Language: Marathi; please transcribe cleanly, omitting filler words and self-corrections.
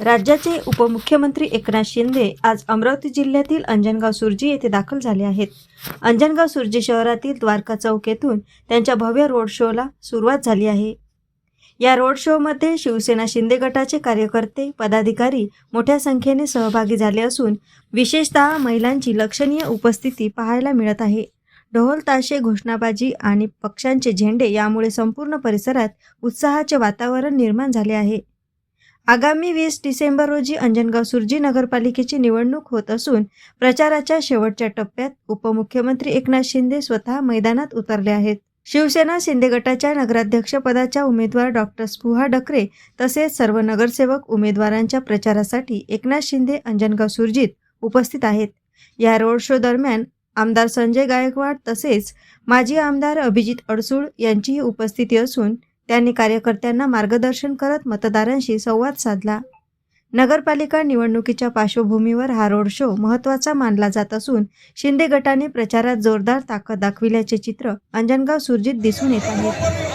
राज्याचे उपमुख्यमंत्री एकनाथ शिंदे आज अमरावती जिल्ह्यातील अंजनगाव सुर्जी येथे दाखल झाले आहेत. अंजनगाव सुर्जी शहरातील द्वारका चौक येथून त्यांच्या भव्य रोड शोला सुरुवात झाली आहे. या रोड शोमध्ये शिवसेना शिंदे गटाचे कार्यकर्ते, पदाधिकारी मोठ्या संख्येने सहभागी झाले असून विशेषतः महिलांची लक्षणीय उपस्थिती पाहायला मिळत आहे. ढोल ताशे, घोषणाबाजी आणि पक्षांचे झेंडे यामुळे संपूर्ण परिसरात उत्साहाचे वातावरण निर्माण झाले आहे. आगामी 20 डिसेंबर रोजी अंजनगाव सुर्जी नगरपालिकेची निवडणूक होत असून प्रचाराच्या शेवटच्या टप्प्यात उपमुख्यमंत्री एकनाथ शिंदे स्वतः मैदानात उतरले आहेत. शिवसेना शिंदे गटाच्या नगराध्यक्षपदाच्या उमेदवार डॉक्टर स्पुहा डकरे तसेच सर्व नगरसेवक उमेदवारांच्या प्रचारासाठी एकनाथ शिंदे अंजनगाव सुर्जीत उपस्थित आहेत. या रोड शो दरम्यान आमदार संजय गायकवाड तसेच माजी आमदार अभिजित अडसूळ यांचीही उपस्थिती असून त्यांनी कार्यकर्त्यांना मार्गदर्शन करत मतदारांशी संवाद साधला. नगरपालिका निवडणुकीच्या पार्श्वभूमीवर हा रोड शो महत्त्वाचा मानला जात असून शिंदे गटाने प्रचारात जोरदार ताकद दाखविल्याचे चित्र अंजनगाव सुर्जीत दिसून येत आहे.